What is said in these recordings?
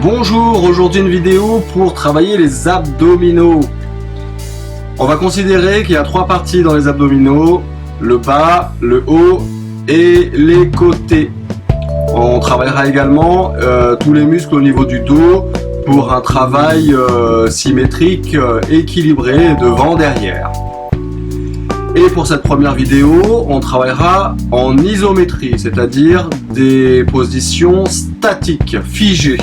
Bonjour, aujourd'hui une vidéo pour travailler les abdominaux. On va considérer qu'il y a trois parties dans les abdominaux, le bas, le haut et les côtés. On travaillera également tous les muscles au niveau du dos pour un travail symétrique, équilibré devant, derrière. Et pour cette première vidéo, on travaillera en isométrie, c'est-à-dire des positions statiques, figées,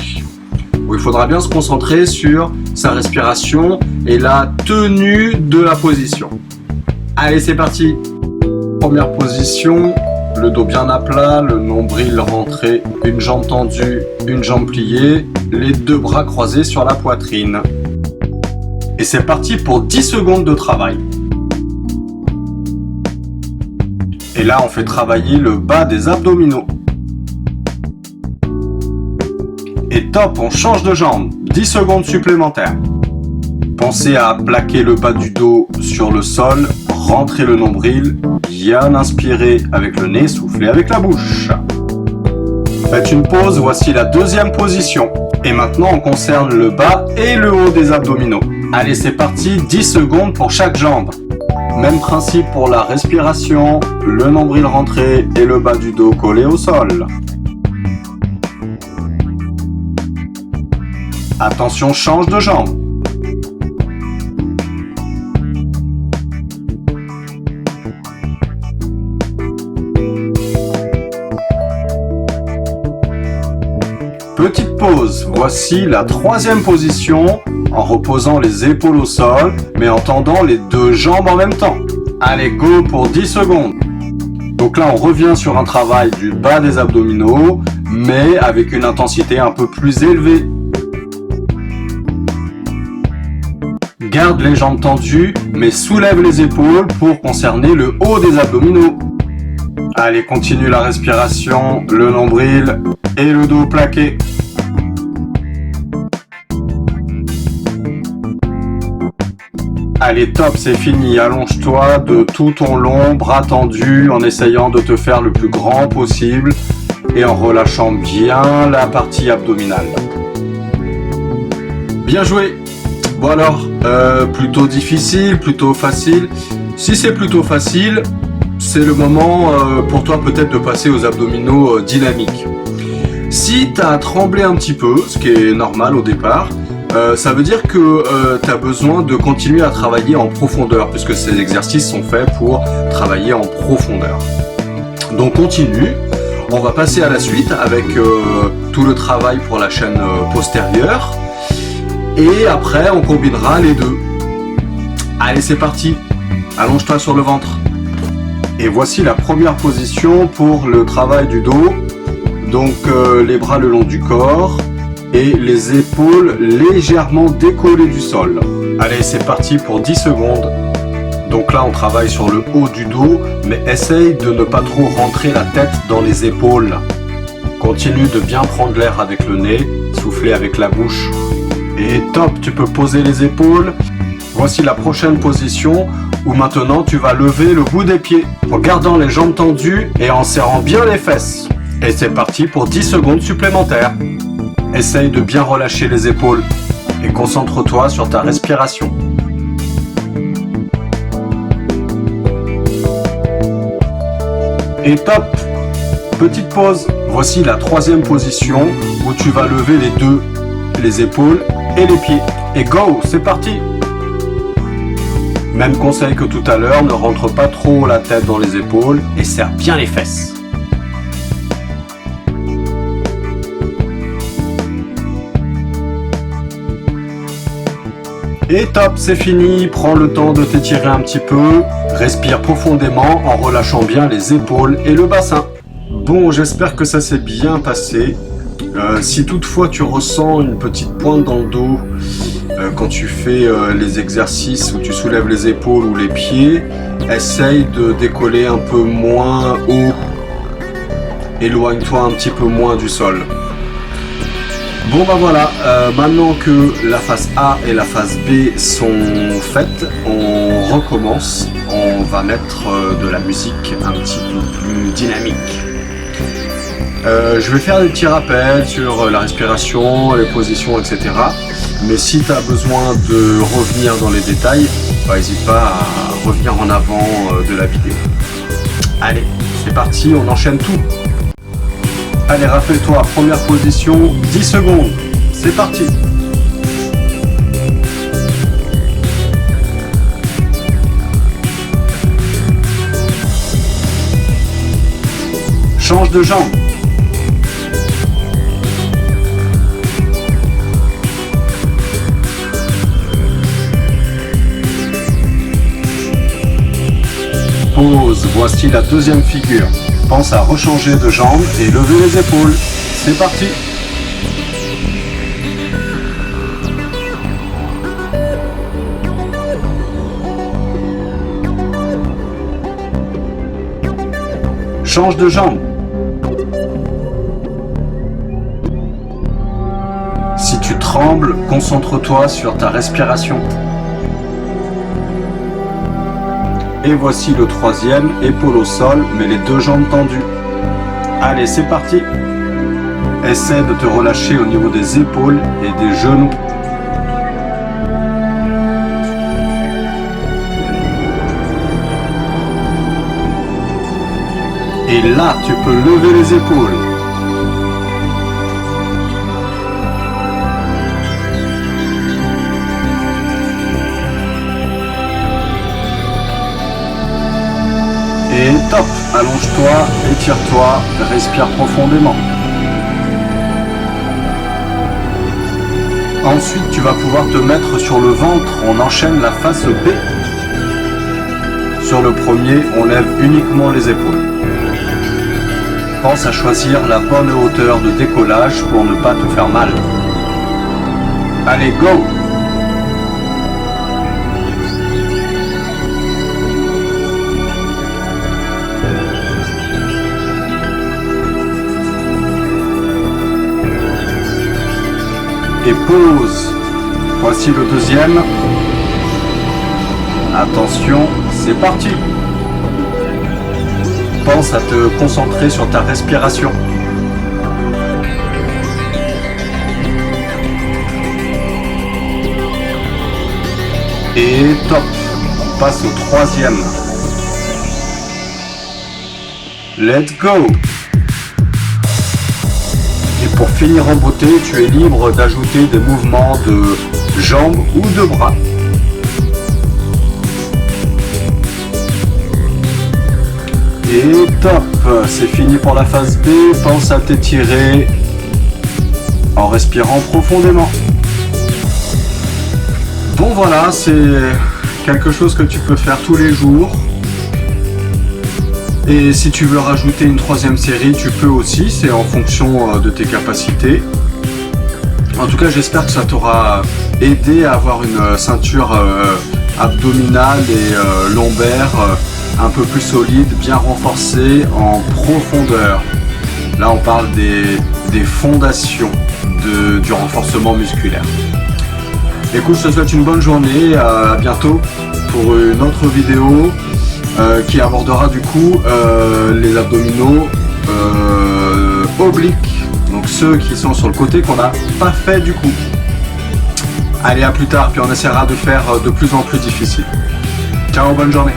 où il faudra bien se concentrer sur sa respiration et la tenue de la position. Allez, c'est parti! Première position, le dos bien à plat, le nombril rentré, une jambe tendue, une jambe pliée, les deux bras croisés sur la poitrine. Et c'est parti pour 10 secondes de travail. Et là, on fait travailler le bas des abdominaux. Et top, on change de jambe. 10 secondes supplémentaires. Pensez à plaquer le bas du dos sur le sol, rentrer le nombril, bien inspirer avec le nez, souffler avec la bouche. Faites une pause, voici la deuxième position. Et maintenant, on concerne le bas et le haut des abdominaux. Allez, c'est parti, 10 secondes pour chaque jambe. Même principe pour la respiration, le nombril rentré et le bas du dos collé au sol. Attention, change de jambe. Petite pause, voici la troisième position en reposant les épaules au sol mais en tendant les deux jambes en même temps. Allez, go pour 10 secondes. Donc là, on revient sur un travail du bas des abdominaux mais avec une intensité un peu plus élevée. Garde les jambes tendues mais soulève les épaules pour concerner le haut des abdominaux. Allez, continue la respiration, le nombril et le dos plaqué. Allez, top, c'est fini. Allonge-toi de tout ton long, bras tendus, en essayant de te faire le plus grand possible et en relâchant bien la partie abdominale. Bien joué. Bon alors, plutôt difficile, plutôt facile. Si c'est plutôt facile, c'est le moment pour toi peut-être de passer aux abdominaux dynamiques. Si tu as tremblé un petit peu, ce qui est normal au départ, ça veut dire que tu as besoin de continuer à travailler en profondeur, puisque ces exercices sont faits pour travailler en profondeur. Donc continue, on va passer à la suite avec tout le travail pour la chaîne postérieure, et après on combinera les deux. Allez, c'est parti, allonge-toi sur le ventre. Et voici la première position pour le travail du dos. Donc les bras le long du corps et les épaules légèrement décollées du sol. Allez, c'est parti pour 10 secondes. Donc là, on travaille sur le haut du dos, mais essaye de ne pas trop rentrer la tête dans les épaules. Continue de bien prendre l'air avec le nez, souffler avec la bouche. Et top, tu peux poser les épaules. Voici la prochaine position où maintenant tu vas lever le bout des pieds en gardant les jambes tendues et en serrant bien les fesses. Et c'est parti pour 10 secondes supplémentaires. Essaye de bien relâcher les épaules et concentre-toi sur ta respiration. Et top! Petite pause. Voici la troisième position où tu vas lever les deux, les épaules et les pieds. Et go! C'est parti! Même conseil que tout à l'heure, ne rentre pas trop la tête dans les épaules et serre bien les fesses. Et top, c'est fini, prends le temps de t'étirer un petit peu, respire profondément en relâchant bien les épaules et le bassin. Bon, j'espère que ça s'est bien passé. Si toutefois tu ressens une petite pointe dans le dos quand tu fais les exercices où tu soulèves les épaules ou les pieds, essaye de décoller un peu moins haut, éloigne-toi un petit peu moins du sol. Bon bah voilà, maintenant que la phase A et la phase B sont faites, on recommence. On va mettre de la musique un petit peu plus dynamique. Je vais faire des petits rappels sur la respiration, les positions, etc. Mais si tu as besoin de revenir dans les détails, n'hésite pas à revenir en avant de la vidéo. Allez, c'est parti, on enchaîne tout. Allez, rappelle-toi, première position, 10 secondes. C'est parti. Change de jambe. Pause, voici la deuxième figure. Pense à rechanger de jambe et lever les épaules. C'est parti. Change de jambe. Si tu trembles, concentre-toi sur ta respiration. Et voici le troisième, épaule au sol, mais les deux jambes tendues. Allez, c'est parti. Essaie de te relâcher au niveau des épaules et des genoux. Et là, tu peux lever les épaules. Et top, allonge-toi, étire-toi, respire profondément. Ensuite, tu vas pouvoir te mettre sur le ventre, on enchaîne la face B. Sur le premier, on lève uniquement les épaules. Pense à choisir la bonne hauteur de décollage pour ne pas te faire mal. Allez, go! Et pause. Voici le deuxième. Attention, c'est parti. Pense à te concentrer sur ta respiration. Et top. On passe au troisième. Let's go. Et pour finir en beauté, tu es libre d'ajouter des mouvements de jambes ou de bras. Et top, c'est fini pour la phase B. Pense à t'étirer en respirant profondément. Bon voilà, c'est quelque chose que tu peux faire tous les jours. Et si tu veux rajouter une troisième série, tu peux aussi, c'est en fonction de tes capacités. En tout cas, j'espère que ça t'aura aidé à avoir une ceinture abdominale et lombaire un peu plus solide, bien renforcée en profondeur. Là, on parle des fondations du renforcement musculaire. Écoute, je te souhaite une bonne journée, à bientôt pour une autre vidéo qui abordera du coup les abdominaux obliques, donc ceux qui sont sur le côté qu'on n'a pas fait du coup. Allez, à plus tard, puis on essaiera de faire de plus en plus difficile. Ciao, bonne journée.